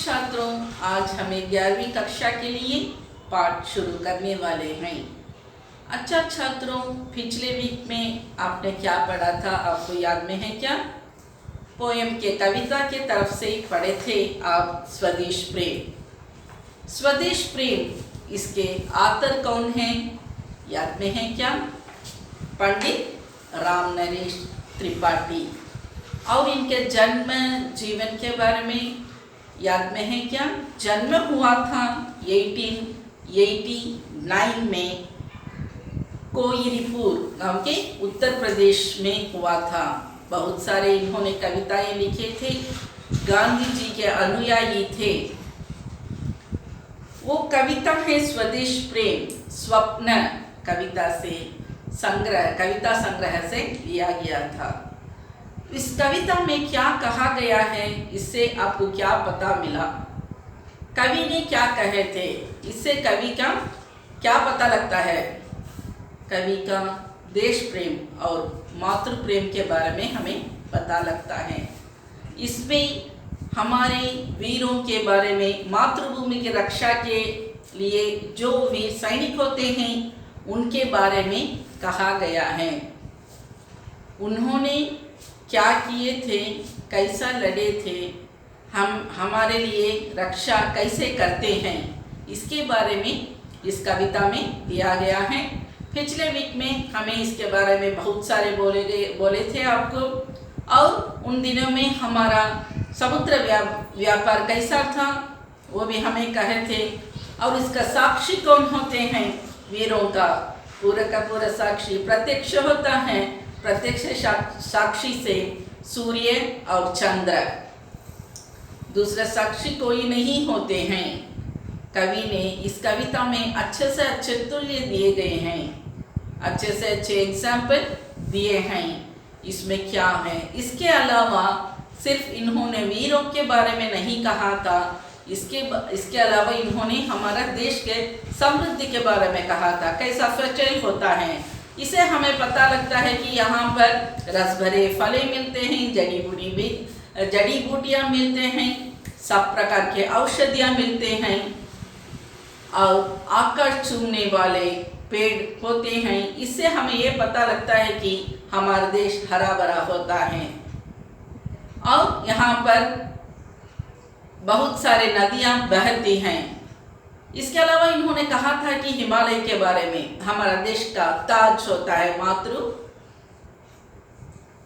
छात्रों, आज हमें 11वीं कक्षा के लिए पाठ शुरू करने वाले हैं। अच्छा छात्रों, पिछले वीक में आपने क्या पढ़ा था, आपको याद में है क्या? पोएम के कविता के तरफ से पढ़े थे आप स्वदेश प्रेम। स्वदेश प्रेम, इसके आतर कौन हैं, याद में है क्या? पंडित राम नरेश त्रिपाठी। और इनके जन्म जीवन के बारे में याद में है क्या? जन्म हुआ था 1889 में कोयिरीपुर गांव के उत्तर प्रदेश में हुआ था। बहुत सारे इन्होंने कविताएं लिखे थे, गांधी जी के अनुयायी थे। वो कविता है स्वदेश प्रेम स्वप्न कविता से कविता संग्रह से लिया गया था। इस कविता में क्या कहा गया है, इससे आपको क्या पता मिला? कवि ने क्या कहे थे, इससे कवि का क्या पता लगता है? कवि का देश प्रेम और मातृ प्रेम के बारे में हमें पता लगता है। इसमें हमारे वीरों के बारे में, मातृभूमि की रक्षा के लिए जो वीर सैनिक होते हैं उनके बारे में कहा गया है। उन्होंने क्या किए थे, कैसा लड़े थे, हमारे लिए रक्षा कैसे करते हैं, इसके बारे में इस कविता में दिया गया है। पिछले वीक में हमें इसके बारे में बहुत सारे बोले थे आपको। और उन दिनों में हमारा समुद्र व्यापार कैसा था वो भी हमें कहे थे। और इसका साक्षी कौन होते हैं? वीरों का पूरा साक्षी प्रत्यक्ष होता है। प्रत्यक्ष साक्षी से सूर्य और चंद्र, दूसरा साक्षी कोई नहीं होते हैं। कवि ने इस कविता में अच्छे से अच्छे तुल्य दिए गए हैं, अच्छे से अच्छे एग्जाम्पल दिए हैं। इसमें क्या है? इसके अलावा सिर्फ इन्होंने वीरों के बारे में नहीं कहा था, इसके अलावा इन्होंने हमारा देश के समृद्धि के बारे में कहा था, कैसा फर्टाइल होता है। इसे हमें पता लगता है कि यहाँ पर रस भरे फलें मिलते हैं, जड़ी बूटियाँ मिलते हैं, सब प्रकार के औषधियाँ मिलते हैं और आकाश छूने वाले पेड़ होते हैं। इससे हमें ये पता लगता है कि हमारा देश हरा भरा होता है। और यहाँ पर बहुत सारे नदियाँ बहती हैं। इसके अलावा इन्होंने कहा था कि हिमालय के बारे में, हमारा देश का ताज होता है,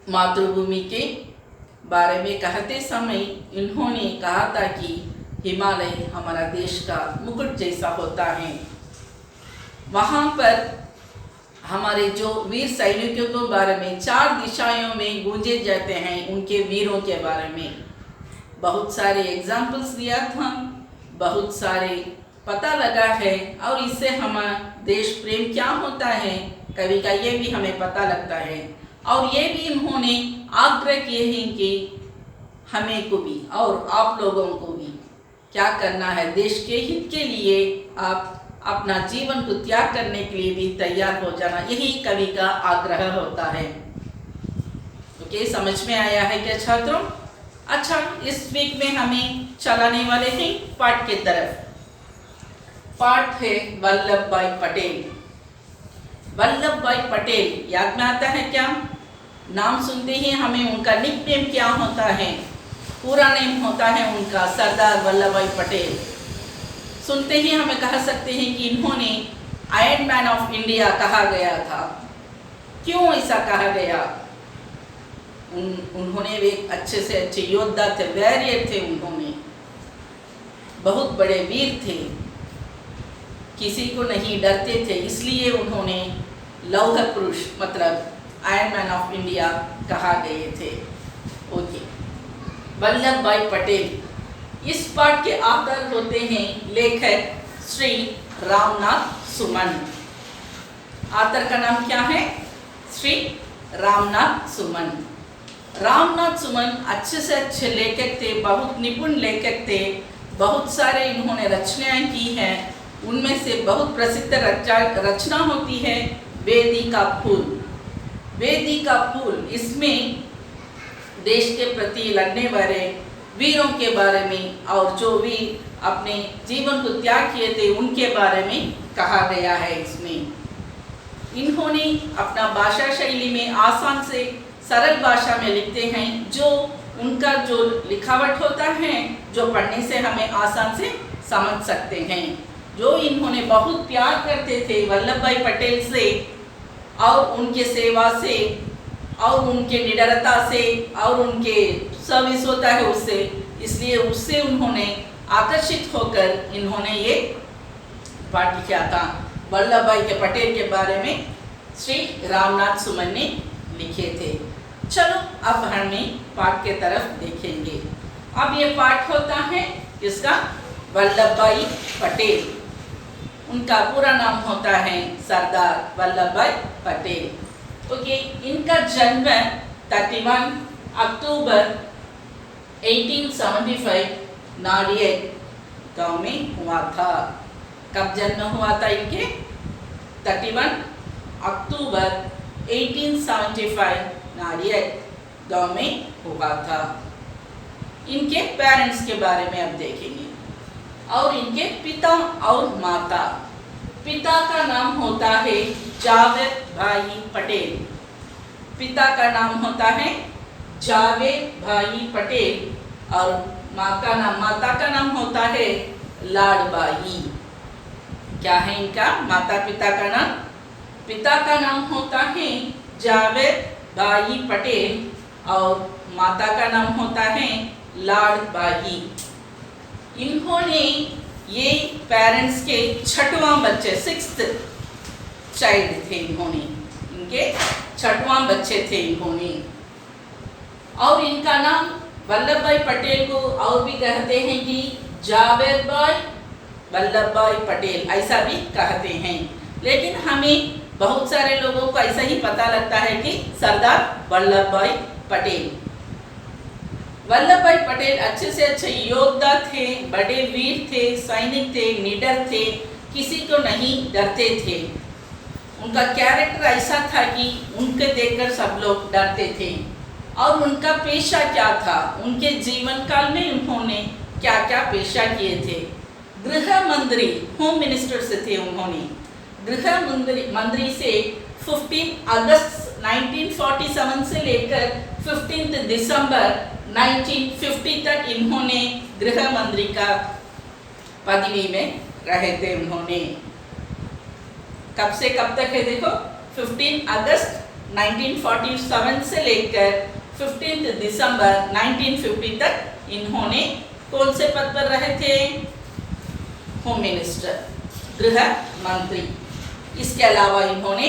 मातृभूमि के बारे में कहते समय इन्होंने कहा था कि हिमालय हमारा देश का मुकुट जैसा होता है। वहाँ पर हमारे जो वीर सैनिकों के बारे में 4 दिशाओं में गूंजे जाते हैं, उनके वीरों के बारे में बहुत सारे एग्जाम्पल्स दिया था, बहुत सारे पता लगा है। और इससे हमारा देश प्रेम क्या होता है, कवि का ये भी हमें पता लगता है। और ये भी इन्होंने आग्रह किए हैं कि हमें को भी और आप लोगों को भी क्या करना है, देश के हित के लिए आप अपना जीवन को त्याग करने के लिए भी तैयार हो जाना, यही कवि का आग्रह होता है। ओके, समझ में आया है क्या छात्रों? अच्छा, इस वीक में हमें चलाने वाले हैं पाठ की तरफ। पाठ है वल्लभ भाई पटेल। वल्लभ भाई पटेल याद में आता है क्या? नाम सुनते ही हमें उनका निकनेम क्या होता है, पूरा नेम होता है उनका सरदार वल्लभ भाई पटेल। सुनते ही हमें कह सकते हैं कि इन्होंने आयरन मैन ऑफ इंडिया कहा गया था। क्यों ऐसा कहा गया? उन्होंने एक अच्छे से अच्छे योद्धा थे, वॉरियर थे, उन्होंने बहुत बड़े वीर थे, किसी को नहीं डरते थे, इसलिए उन्होंने लौह पुरुष मतलब आयरन मैन ऑफ इंडिया कहा गए थे। ओके, वल्लभ भाई पटेल। इस पाठ के आधार होते हैं लेखक श्री रामनाथ सुमन। आधार का नाम क्या है? श्री रामनाथ सुमन। रामनाथ सुमन अच्छे से अच्छे लेखक थे, बहुत निपुण लेखक थे। बहुत सारे इन्होंने रचनाएं की हैं। उनमें से बहुत प्रसिद्ध रचना होती है वेदी का फूल। वेदी का फूल, इसमें देश के प्रति लड़ने वाले वीरों के बारे में और जो वीर अपने जीवन को त्याग किए थे उनके बारे में कहा गया है इसमें। इन्होंने अपना भाषा शैली में आसान से सरल भाषा में लिखते हैं, जो उनका जो लिखावट होता है जो पढ़ने से हमें आसान से समझ सकते हैं। जो इन्होंने बहुत प्यार करते थे वल्लभ भाई पटेल से और उनके सेवा से और उनके निडरता से और उनके सर्विस होता है उससे, इसलिए उससे उन्होंने आकर्षित होकर इन्होंने ये पाठ लिखा था। वल्लभ भाई के पटेल के बारे में श्री रामनाथ सुमन ने लिखे थे। चलो अब हम पाठ के तरफ देखेंगे। अब ये पाठ होता है किसका? वल्लभ भाई पटेल। उनका पूरा नाम होता है सरदार वल्लभ भाई पटेल। ओके, इनका जन्म 31 अक्टूबर 1875 नाडियड गांव में हुआ था। कब जन्म हुआ था इनके? 31 अक्टूबर 1875 नाडियड गांव में हुआ था। इनके पेरेंट्स के बारे में अब देखेंगे और इनके पिता और माता। पिता का नाम होता है जावेद भाई पटेल। पिता का नाम होता है जावेद भाई पटेल और माता का नाम होता है लाडबाई। क्या है इनका माता पिता का नाम? पिता का नाम होता है जावेद भाई पटेल और माता का नाम होता है लाडबाई। इन्होंने ये पेरेंट्स के छठवां बच्चे 6th चाइल्ड थे। इनके छठवां बच्चे थे इन्होंने। और इनका नाम वल्लभ भाई पटेल को और भी कहते हैं कि जावेद भाई वल्लभ भाई पटेल, ऐसा भी कहते हैं। लेकिन हमें बहुत सारे लोगों को ऐसा ही पता लगता है कि सरदार वल्लभ भाई पटेल। वल्लभ भाई पटेल अच्छे से अच्छे योद्धा थे, बड़े वीर थे, सैनिक थे, निडर थे, किसी को नहीं डरते थे। उनका कैरेक्टर ऐसा था कि उनके देखकर सब लोग डरते थे। और उनका पेशा क्या था? उनके जीवन काल में उन्होंने क्या क्या पेशा किए थे? गृह मंत्री, होम मिनिस्टर से थे उन्होंने। गृह मंत्री से 15 अगस्त 1947 से लेकर 15 दिसंबर 1950 तक इन्होंने गृह मंत्री का पदवी में रहे थे। उन्होंने कब से कब तक है देखो, 15 अगस्त 1947 से लेकर 15 दिसंबर 1950 तक इन्होंने कौन से पद पर रहे थे? होम मिनिस्टर, गृह मंत्री। इसके अलावा इन्होंने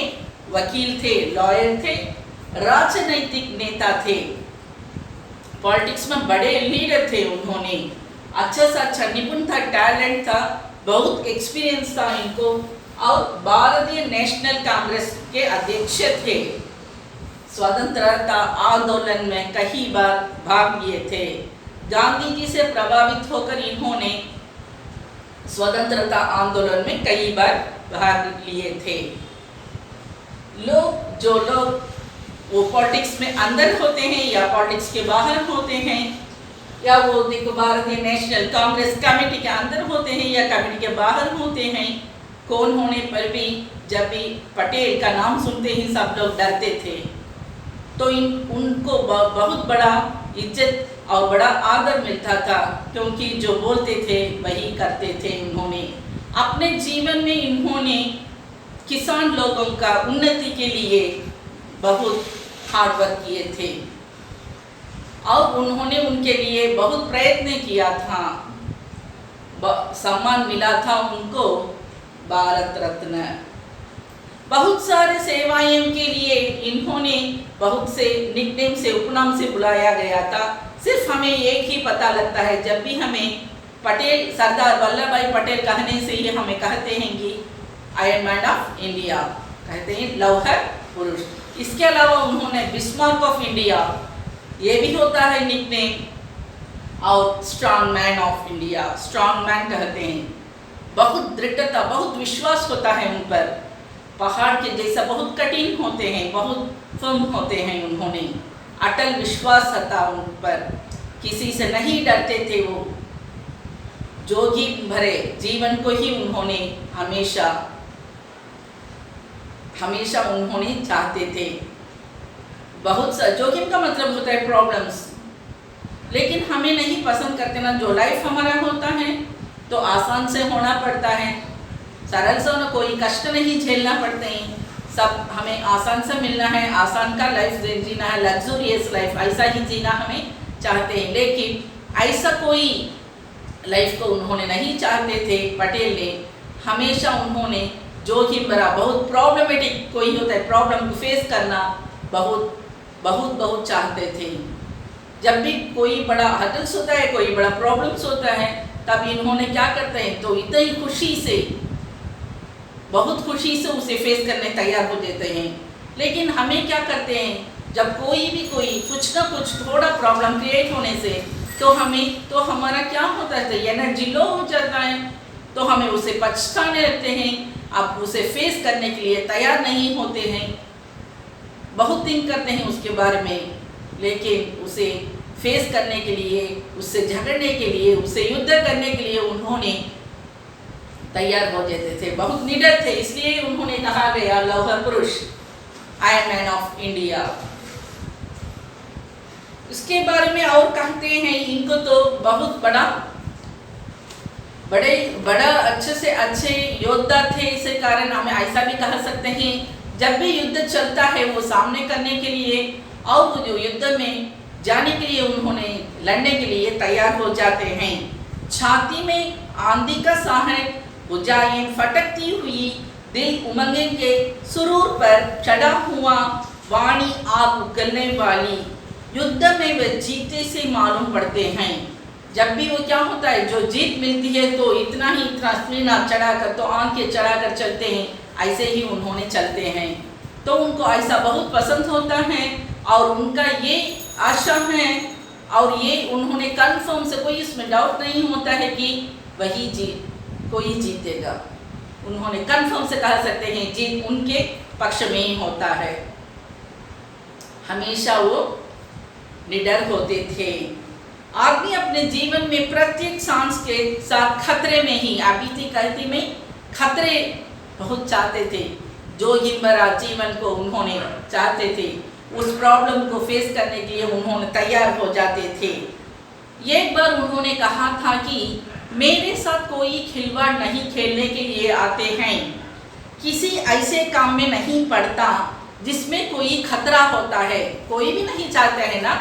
वकील थे, लॉयर थे, राजनैतिक नेता थे, पॉलिटिक्स में बड़े लीडर थे। उन्होंने अच्छा से अच्छा निपुण था, टैलेंट था, बहुत एक्सपीरियंस था इनको। और भारतीय नेशनल कांग्रेस के अध्यक्ष थे। स्वतंत्रता आंदोलन में कई बार भाग लिए थे। गांधी जी से प्रभावित होकर इन्होंने स्वतंत्रता आंदोलन में कई बार भाग लिए थे। जो लोग वो पॉलिटिक्स में अंदर होते हैं या पॉलिटिक्स के बाहर होते हैं, या वो देखो भारतीय नेशनल कांग्रेस कमेटी के अंदर होते हैं या कमेटी के बाहर होते हैं, कौन होने पर भी जब भी पटेल का नाम सुनते ही सब लोग डरते थे। तो उनको बहुत बड़ा इज्जत और बड़ा आदर मिलता था, क्योंकि जो बोलते थे वही करते थे। उन्होंने अपने जीवन में इन्होंने किसान लोगों का उन्नति के लिए बहुत हार्ड वर्क किए थे और उन्होंने उनके लिए बहुत प्रयत्न किया था। सम्मान मिला था उनको भारत रत्न। बहुत सारे सेवाएं के लिए इन्होंने बहुत से निकनेम से, उपनाम से बुलाया गया था। सिर्फ हमें एक ही पता लगता है, जब भी हमें पटेल, सरदार वल्लभ भाई पटेल कहने से ही हमें कहते हैं कि आयरन मैन ऑफ इंडिया, कहते हैं लौह पुरुष। इसके अलावा उन्होंने बिस्मार्क ऑफ इंडिया, ये भी होता है निकनेम, और strong man of India, strong man कहते हैं। बहुत दृढ़ता, बहुत विश्वास होता है उन पर, पहाड़ के जैसा बहुत कठिन होते हैं, बहुत फर्म होते हैं। उन्होंने अटल विश्वास था उन पर। किसी से नहीं डरते थे। वो जोखिम भरे जीवन को ही उन्होंने हमेशा हमेशा उन्होंने चाहते थे। बहुत सा जोखिम का मतलब होता है प्रॉब्लम्स, लेकिन हमें नहीं पसंद करते ना। जो लाइफ हमारा होता है तो आसान से होना पड़ता है, सरल से होना, कोई कष्ट नहीं झेलना पड़ते हैं, सब हमें आसान से मिलना है, आसान का लाइफ जीना है, लग्जूरियस लाइफ ऐसा ही जीना हमें चाहते हैं। लेकिन ऐसा कोई लाइफ को उन्होंने नहीं चाहते थे। पटेल ने हमेशा उन्होंने जोखिम भरा, बहुत प्रॉब्लमेटिक कोई होता है, प्रॉब्लम को फेस करना बहुत बहुत बहुत चाहते थे। जब भी कोई बड़ा हर्डल्स होता है, कोई बड़ा प्रॉब्लम्स होता है, तब इन्होंने क्या करते हैं तो इतनी खुशी से, बहुत खुशी से उसे फेस करने तैयार हो जाते हैं। लेकिन हमें क्या करते हैं, जब कोई कुछ ना कुछ थोड़ा प्रॉब्लम क्रिएट होने से तो हमारा क्या होता है, एनर्जी लो हो जाता है, तो हमें उसे पछताने लगते हैं, अब उसे फेस करने के लिए तैयार नहीं होते हैं, बहुत थिंक करते हैं उसके बारे में। लेकिन उसे फेस करने के लिए, उससे झगड़ने के लिए, उससे युद्ध करने के लिए उन्होंने तैयार हो जाते थे, बहुत निडर थे। इसलिए उन्होंने कहा गया लौह पुरुष, आयरन मैन ऑफ इंडिया। इसके बारे में और कहते हैं, इनको तो बहुत बड़ा अच्छे से अच्छे योद्धा थे। इसे कारण हमें ऐसा भी कह सकते हैं, जब भी युद्ध चलता है वो सामने करने के लिए और वो जो युद्ध में जाने के लिए उन्होंने लड़ने के लिए तैयार हो जाते हैं। छाती में आंधी का साहस, बुझाएं फटकती हुई, दिल उमंगे के सुरूर पर चढ़ा हुआ, वाणी आग उगलने वाली, युद्ध में वे जीते से मालूम पड़ते हैं। जब भी वो क्या होता है, जो जीत मिलती है तो इतना स्पीना चढ़ाकर, तो आंखें चढ़ाकर चलते हैं, ऐसे ही उन्होंने चलते हैं। तो उनको ऐसा बहुत पसंद होता है और उनका ये आशा है और ये उन्होंने कन्फर्म से, कोई इसमें डाउट नहीं होता है कि कोई जीतेगा। उन्होंने कन्फर्म से कह सकते हैं जीत उनके पक्ष में ही होता है। हमेशा वो निडर होते थे। आदमी अपने जीवन में प्रत्येक सांस के साथ खतरे में ही, बीती कहती में खतरे बहुत चाहते थे। जो हिम्मरा जीवन को उन्होंने चाहते थे, उस प्रॉब्लम को फेस करने के लिए उन्होंने तैयार हो जाते थे। एक बार उन्होंने कहा था कि मेरे साथ कोई खिलवाड़ नहीं खेलने के लिए आते हैं, किसी ऐसे काम में नहीं पड़ता जिसमें कोई खतरा होता है। कोई भी नहीं चाहता है ना,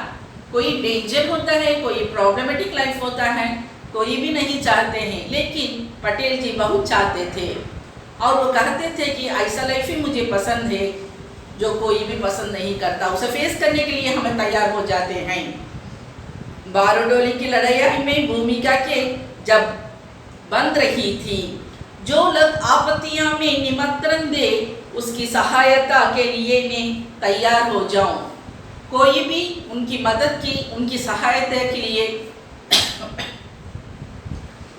कोई डेंजर होता है, कोई प्रॉब्लमेटिक लाइफ होता है, कोई भी नहीं चाहते हैं। लेकिन पटेल जी बहुत चाहते थे और वो कहते थे कि ऐसा लाइफ ही मुझे पसंद है जो कोई भी पसंद नहीं करता। उसे फेस करने के लिए हमें तैयार हो जाते हैं। बारडोली की लड़ाई में भूमिका के जब बंद रही थी, जो लोग आपत्तियां में निमंत्रण दे उसकी सहायता के लिए मैं तैयार हो जाऊं। कोई भी उनकी मदद की, उनकी सहायता के लिए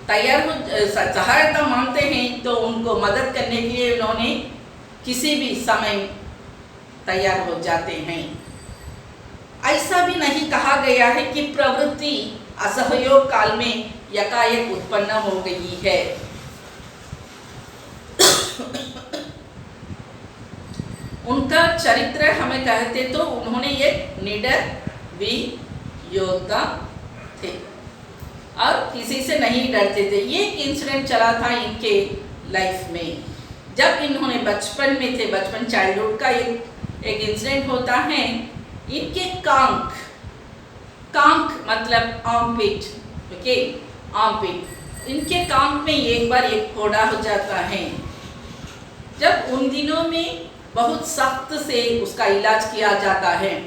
सहायता मांगते हैं तो उनको मदद करने के लिए उन्होंने किसी भी समय तैयार हो जाते हैं। ऐसा भी नहीं कहा गया है कि प्रवृत्ति असहयोग काल में यकायक उत्पन्न हो गई है। उनका चरित्र हमें कहते तो उन्होंने एक निडर वीर योद्धा थे और किसी से नहीं डरते थे। ये इंसिडेंट चला था इनके लाइफ में, जब इन्होंने बचपन में थे, बचपन चाइल्डहुड का एक इंसिडेंट होता है। इनके कांक मतलब आर्मपिट, ओके, आर्मपिट, इनके कांक में एक बार एक फोड़ा हो जाता है। जब उन दिनों में बहुत सख्त से उसका इलाज किया जाता है,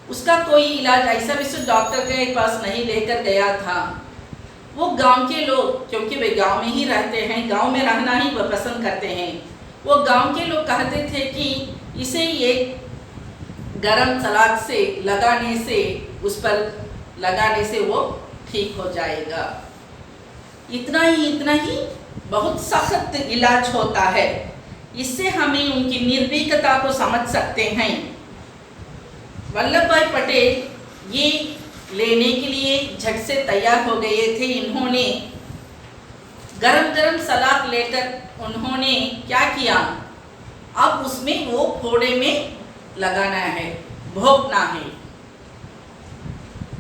उसका कोई इलाज ऐसा विशुद्ध डॉक्टर के पास नहीं लेकर गया था। वो गांव के लोग, क्योंकि वे गांव में ही रहते हैं, गांव में रहना ही वो पसंद करते हैं, वो गांव के लोग कहते थे कि इसे एक गरम सलाद से लगाने से, उस पर लगाने से वो ठीक हो जाएगा। इतना ही बहुत सख्त इलाज होता है। इससे हमें उनकी निर्भीकता को समझ सकते हैं। वल्लभ भाई पटेल ये लेने के लिए झट से तैयार हो गए थे। इन्होंने गरम गरम सलाद लेकर उन्होंने क्या किया, अब उसमें वो फोड़े में लगाना है, भोंकना है।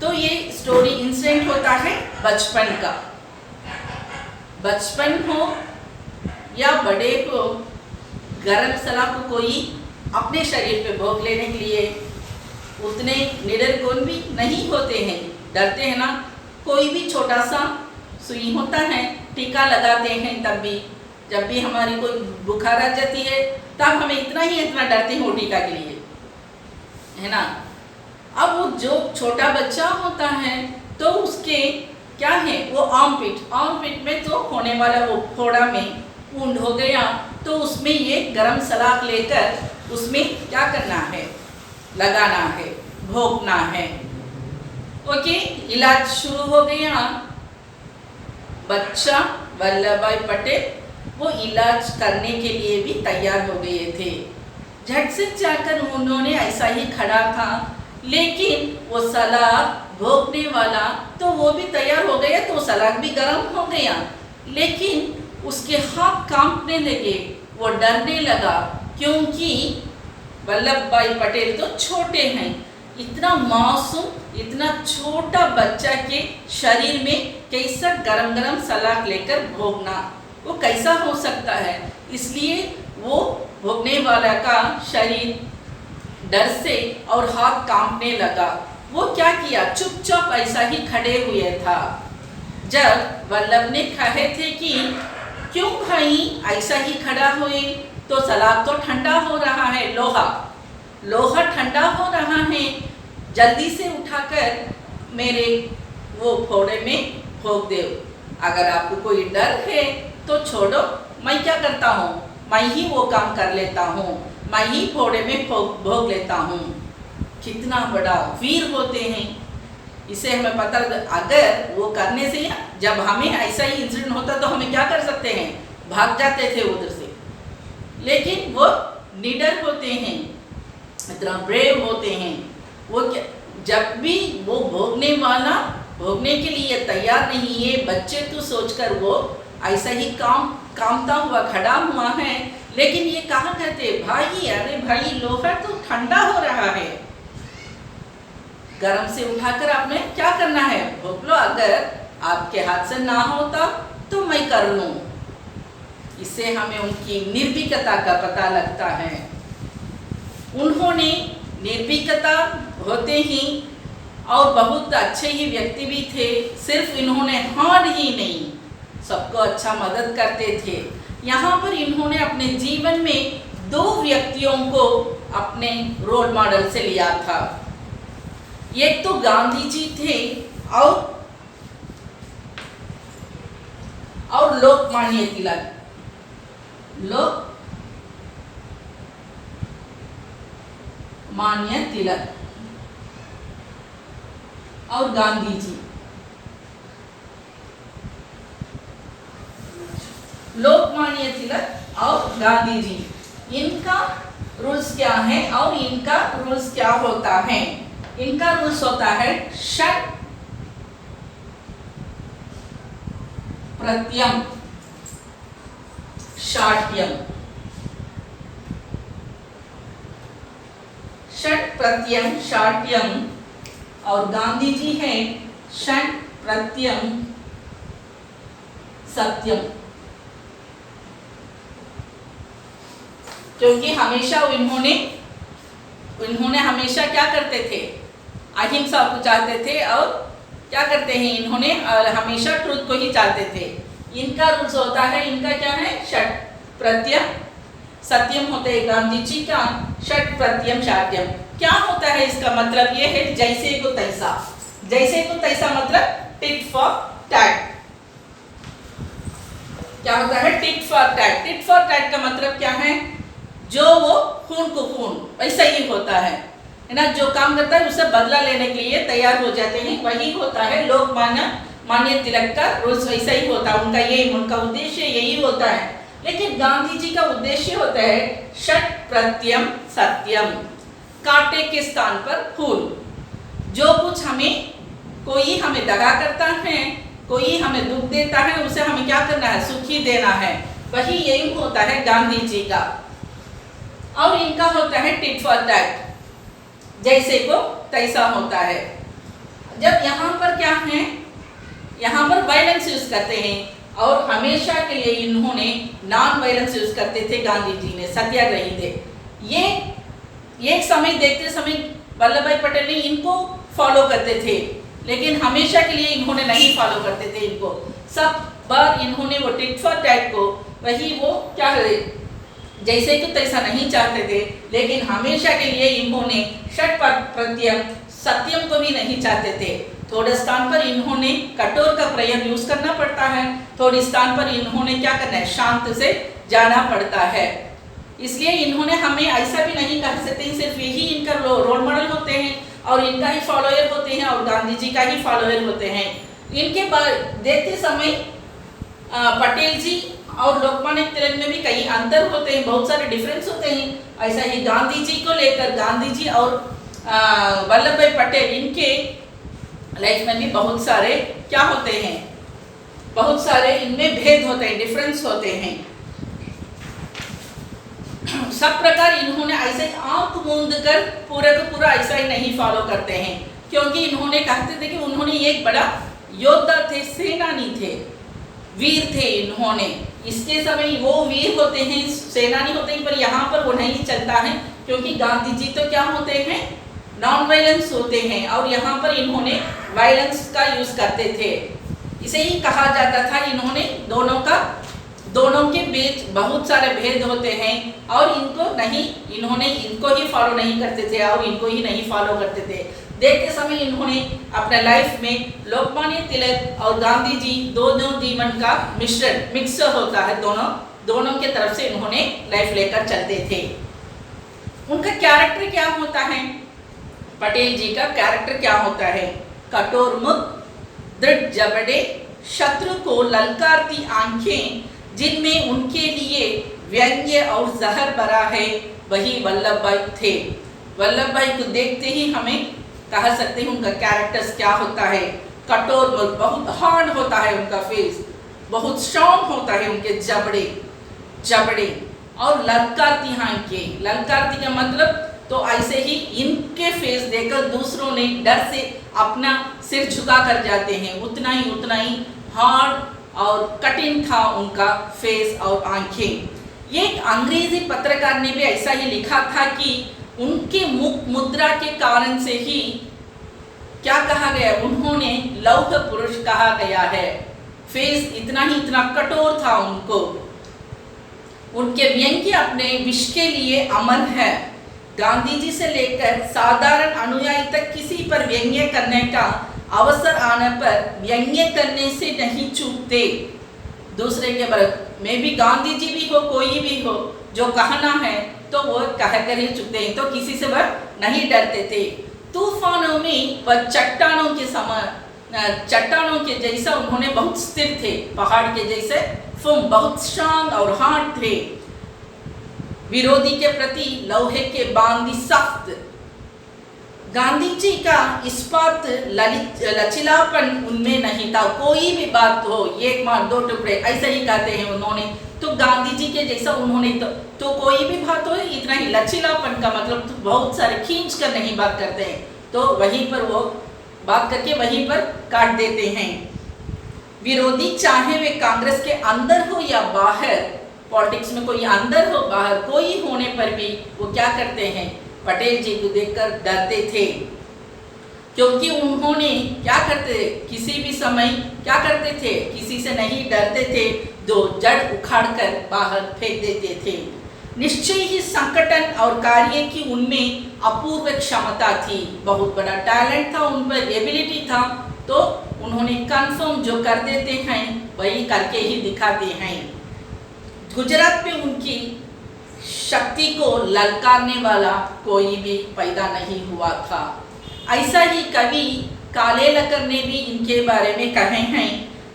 तो ये स्टोरी इंसिडेंट होता है बचपन का। बचपन हो या बड़े हो, गरम सलाद को कोई अपने शरीर पे भोंक लेने के लिए उतने निडर गुण भी नहीं होते हैं, डरते हैं ना। कोई भी छोटा सा सुई होता है, टीका लगाते हैं, तब भी जब भी हमारी कोई बुखार आ जाती है तब हमें इतना डरते हैं वो टीका के लिए, है ना। अब वो जो छोटा बच्चा होता है तो उसके क्या है, वो आर्मपिट में तो होने वाला वो फोड़ा में वुंड हो गया, तो उसमें ये गरम सलाद लेकर उसमें क्या करना है, लगाना है, भोंकना है। ओके, इलाज शुरू हो गया। बच्चा वल्लभ भाई पटेल वो इलाज करने के लिए भी तैयार हो गए थे। झट से जाकर उन्होंने ऐसा ही खड़ा था, लेकिन वो सलाद भोंकने वाला तो वो भी तैयार हो गया, तो सलाद भी गर्म हो गया, लेकिन उसके हाथ कांपने लगे, वो डरने लगा, क्योंकि वल्लभ भाई पटेल तो छोटे हैं। इतना मासूम, इतना छोटा बच्चा के शरीर में कैसा गरम गरम सलाद लेकर भोंकना, वो कैसा हो सकता है। इसलिए वो भोंकने वाला का शरीर डर से और हाथ कांपने लगा। वो क्या किया, चुपचाप ऐसा ही खड़े हुए था। जब वल्लभ ने कहे थे कि क्यों भाई ऐसा ही खड़ा हुए, तो सलाद तो ठंडा हो रहा है, लोहा ठंडा हो रहा है, जल्दी से उठाकर मेरे वो फोड़े में भोंक दो। अगर आपको कोई डर है तो छोड़ो, मैं क्या करता हूँ, मैं ही वो काम कर लेता हूँ, मैं ही फोड़े में भोंक लेता हूँ। कितना बड़ा वीर होते हैं, इसे हमें पता। अगर वो करने से, जब हमें ऐसा ही इंसिडेंट होता तो हमें क्या कर सकते हैं, भाग जाते थे उधर से, लेकिन वो निडर होते हैं, इतना ब्रेव होते हैं। वो क्या, जब भी वो भोगने वाला भोगने के लिए तैयार नहीं है, बच्चे तो सोचकर वो ऐसा ही कामता हुआ खड़ा हुआ है, लेकिन ये कहा कहते भाई, अरे भाई लोहा तो ठंडा हो रहा है, गरम से उठाकर आपने क्या करना है, भोग लो, अगर आपके हाथ से ना होता तो मैं कर लूं। इससे हमें उनकी निर्भीकता का पता लगता है। उन्होंने निर्भीकता होते ही, और बहुत अच्छे ही व्यक्ति भी थे, सिर्फ इन्होंने हार ही नहीं, सबको अच्छा मदद करते थे। यहाँ पर इन्होंने अपने जीवन में 2 व्यक्तियों को अपने रोल मॉडल से लिया था। एक तो गांधी जी थे और लोकमान्य तिलक। लोकमान्य तिलक और गांधी जी। लोकमान्य तिलक और गांधी जी, इनका रूल्स क्या है और इनका रूल्स क्या होता है। इनका रूल्स होता है षट प्रत्यम शाट्यम। षट प्रत्यम शाट्यम, और गांधी जी है षट प्रत्यम सत्यम। क्योंकि हमेशा इन्होंने हमेशा क्या करते थे, अहिंसा को चाहते थे, और क्या करते हैं इन्होंने हमेशा ट्रुथ को ही चाहते थे। इनका रूल्स होता है, इनका क्या है, षट प्रत्यम सत्यम होते हैं गांधी जी का। षट प्रत्यम शाट्यम क्या होता है, इसका मतलब ये है जैसे को तैसा। जैसे को तैसा मतलब टिट फॉर टैट। क्या होता है, tit for tat. Tit for tat का मतलब क्या है, जो वो खून को खून, वैसा ही होता है ना। जो काम करता है उससे बदला लेने के लिए तैयार हो जाते हैं, वही होता है लोकमान्य तिलक का रूल्स। वैसा ही होता है उनका उद्देश्य यही होता है। लेकिन गांधी जी का उद्देश्य होता है षट प्रत्यम सत्यम, कांटे के स्थान पर फूल। जो कुछ हमें कोई हमें दगा करता है, कोई हमें दुख देता है, उसे हमें क्या करना है, सुखी देना है। वही एम होता है गांधी जी का। और इनका होता है टिट फॉर टैट, जैसे को तैसा होता है। जब यहाँ पर क्या है, यहाँ पर वायलेंस यूज करते हैं और हमेशा के लिए इन्होंने नॉन वायलेंस यूज करते थे। गांधी जी ने सत्याग्रही थे। ये एक समय देखते समय वल्लभ भाई पटेल ने इनको फॉलो करते थे, लेकिन हमेशा के लिए इन्होंने नहीं फॉलो करते थे इनको। सब बार इन्होंने वो टिट फॉर टैट को, वही वो क्या है, जैसे कि तैसा नहीं चाहते थे, लेकिन हमेशा के लिए इन्होंने षट प्रत्यय सत्यम को भी नहीं चाहते थे। थोड़े स्थान पर इन्होंने कठोर का प्रयोग यूज करना पड़ता है, थोड़े स्थान पर इन्होंने क्या करना है, शांत से जाना पड़ता है। इसलिए इन्होंने हमें ऐसा भी नहीं कह सकते सिर्फ यही इनका रोल मॉडल होते हैं और इनका ही फॉलोअर होते हैं और गांधी जी का ही फॉलोअर होते हैं। इनके बाद देखते समय पटेल जी और लोकमान्य तिलक में भी कई अंतर होते हैं, बहुत सारे डिफरेंस होते हैं। ऐसा ही गांधी जी को लेकर गांधी जी और वल्लभ भाई पटेल इनके लाइफ में भी बहुत सारे क्या होते हैं, बहुत सारे इनमें भेद होते हैं, डिफरेंस होते हैं। सब प्रकार इन्होंने ऐसे आंख मूंद कर पूरा का पूरा ऐसा ही नहीं फॉलो करते हैं, क्योंकि इन्होंने कहते थे कि उन्होंने एक बड़ा योद्धा थे, सेनानी थे, वीर थे इन्होंने। इसके समय वो वीर होते हैं, सेनानी होते हैं, पर यहाँ पर वो नहीं चलता है, क्योंकि गांधी जी तो क्या होते हैं, नॉन वायलेंस होते हैं और यहाँ पर इन्होंने वायलेंस का यूज करते थे। इसे ही कहा जाता था इन्होंने दोनों के बीच बहुत सारे भेद होते हैं और इन्होंने इनको ही फॉलो नहीं करते थे और इनको ही नहीं फॉलो करते थे। देखते समय इन्होंने अपने लाइफ में लोकमान्य तिलक और गांधी जी दोनों जीवन का मिक्स होता है, दोनों के तरफ से इन्होंने लाइफ लेकर चलते थे। उनका कैरेक्टर क्या होता है, पटेल जी का कैरेक्टर क्या होता है, कठोर मुख, दृढ़ जबड़े, शत्रु को ललकारती आंखें, जिनमें उनके लिए व्यंग्य और जहर भरा है, वही वल्लभ भाई थे। वल्लभ भाई को देखते ही हमें कह सकते हैं उनका कैरेक्टर्स क्या होता है। कठोर, बहुत हार्ड होता है उनका फेस, बहुत स्ट्रॉन्ग होता है उनके जबड़े और ललकारती आंखें। ललकारती का मतलब तो ऐसे ही इनके फेस देखकर दूसरों ने डर से अपना सिर झुका कर जाते हैं, उतना ही हार्ड और कठिन था उनका फेस और आंखें। एक अंग्रेजी पत्रकार ने भी ऐसा ही लिखा था कि उनके मुख मुद्रा के कारण से ही क्या कहा गया, उन्होंने लौह पुरुष कहा गया है। फेस इतना कठोर था उनको। उनके व्यंग्य अपने विष के लिए अमर है। गांधी जी से लेकर साधारण अनुयायी तक किसी पर व्यंग्य करने का अवसर आने पर व्यंग्य करने से नहीं चूकते। दूसरे के बारे में भी गांधी जी भी हो, कोई भी हो, जो कहना है तो वो कहकर ही चुकते हैं, तो किसी से वह नहीं डरते थे। तूफानों में वह चट्टानों के जैसा उन्होंने बहुत स्थिर थे, पहाड़ के जैसे बहुत शांत और हार्ड थे। विरोधी के प्रति लोहे के बांधी सख्त। गांधी जी का इस्पात लचीलापन उनमें नहीं था। कोई भी बात हो, एक मार दो टुकड़े, ऐसा ही कहते हैं उन्होंने। तो गांधी जी के जैसा उन्होंने तो कोई भी बात हो, इतना ही लचीलापन का मतलब तो बहुत सारे खींच कर नहीं बात करते हैं, तो वहीं पर वो बात करके वहीं पर काट देते हैं। विरोधी चाहे वे कांग्रेस के अंदर हो या बाहर, पॉलिटिक्स में कोई अंदर हो बाहर कोई होने पर भी वो क्या करते हैं, पटेल जी को देखकर डरते थे, क्योंकि उन्होंने क्या करते थे, किसी भी समय क्या करते थे, किसी से नहीं डरते थे, जो जड़ उखाड़ कर बाहर फेंक देते थे। निश्चय ही संगठन और कार्य की उनमें अपूर्व क्षमता थी, बहुत बड़ा टैलेंट था उन पर, एबिलिटी था, तो उन्होंने कंफर्म जो कर देते हैं वही करके ही दिखाते हैं। गुजरात में उनकी शक्ति को ललकारने वाला कोई भी पैदा नहीं हुआ था। ऐसा ही कवि कालेलकर ने भी इनके बारे में कहे हैं,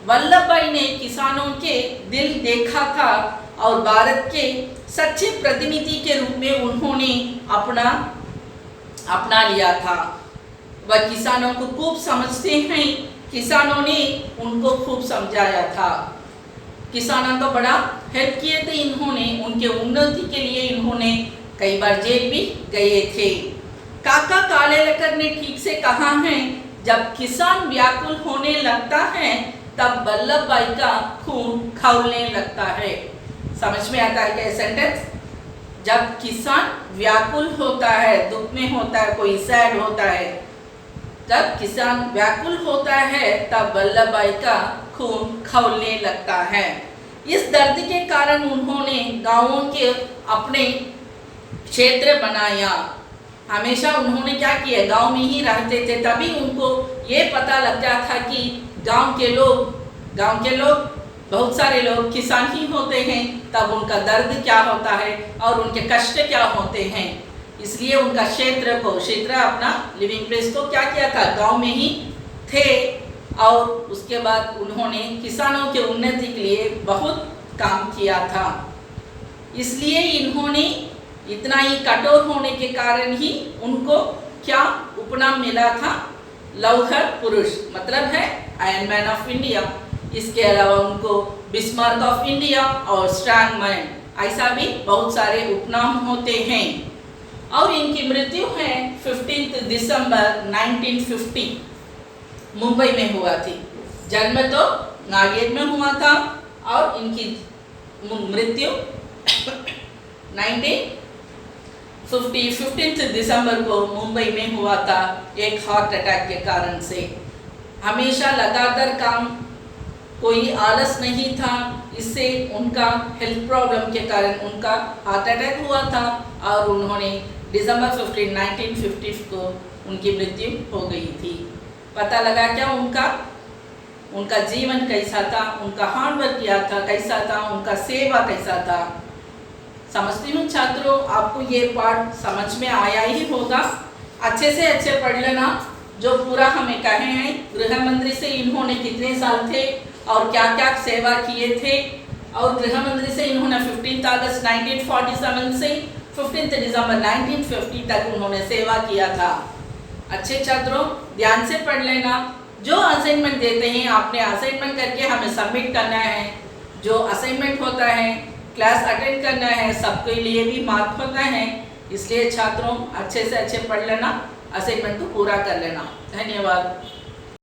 वल्लभ भाई ने किसानों के दिल देखा था और भारत के सच्चे प्रतिनिधि के रूप में उन्होंने अपना लिया था। वह किसानों को खूब समझते हैं। किसानों ने उनको खूब समझाया था। किसानों को बड़ा हेल्प किए थे इन्होंने, उनके उन्नति के लिए इन्होंने कई बार जेल भी गए थे। काका कालेलकर ने ठीक से कहा है, जब किसान व्याकुल होने लगता है तब वल्लभ भाई का खून खौलने लगता है। समझ में आता है क्या सेंटेंस? जब किसान व्याकुल होता है, दुख में होता है, कोई सैड होता है, जब किसान व्याकुल होता है तब वल्लभ भाई का खून खौलने लगता है। इस दर्द के कारण उन्होंने गांवों के अपने क्षेत्र बनाया। हमेशा उन्होंने क्या किया, गांव में ही रहते थे, तभी उनको ये पता लगता था कि गांव के लोग बहुत सारे लोग किसान ही होते हैं, तब उनका दर्द क्या होता है और उनके कष्ट क्या होते हैं। इसलिए उनका क्षेत्र अपना लिविंग प्लेस को क्या किया था, गांव में ही थे। और उसके बाद उन्होंने किसानों के उन्नति के लिए बहुत काम किया था। इसलिए इन्होंने इतना ही कठोर होने के कारण ही उनको क्या उपनाम मिला था, लौह पुरुष, मतलब है आयरन मैन ऑफ इंडिया। इसके अलावा उनको बिस्मार्क ऑफ इंडिया और स्ट्रांग मैन, ऐसा भी बहुत सारे उपनाम होते हैं। और इनकी मृत्यु है 15 दिसंबर 1950 मुंबई में हुआ थी। जन्म तो नागेर में हुआ था और इनकी मृत्यु 15 दिसंबर को मुंबई में हुआ था, एक हार्ट अटैक के कारण से। हमेशा लगातार काम, कोई आलस नहीं था, इससे उनका हेल्थ प्रॉब्लम के कारण उनका हार्ट अटैक हुआ था और उन्होंने दिसंबर 15, 1950 को उनकी मृत्यु हो गई थी। पता लगा क्या उनका जीवन कैसा था, उनका हार्डवर्क किया था कैसा था, उनका सेवा कैसा था। समझती हूँ छात्रों, आपको ये पाठ समझ में आया ही होगा। अच्छे से अच्छे पढ़ लेना जो पूरा हमें कहे हैं। गृह मंत्री से इन्होंने कितने साल थे और क्या क्या सेवा किए थे, और गृह मंत्री से इन्होंने 15 अगस्त 1947 से 15 दिसंबर 1950 तक उन्होंने सेवा किया था। अच्छे छात्रों, ध्यान से पढ़ लेना। जो असाइनमेंट देते हैं आपने असाइनमेंट करके हमें सबमिट करना है। जो असाइनमेंट होता है, क्लास अटेंड करना है, सबके लिए भी मार्क होता है। इसलिए छात्रों अच्छे से अच्छे पढ़ लेना, असाइनमेंट को पूरा कर लेना। धन्यवाद।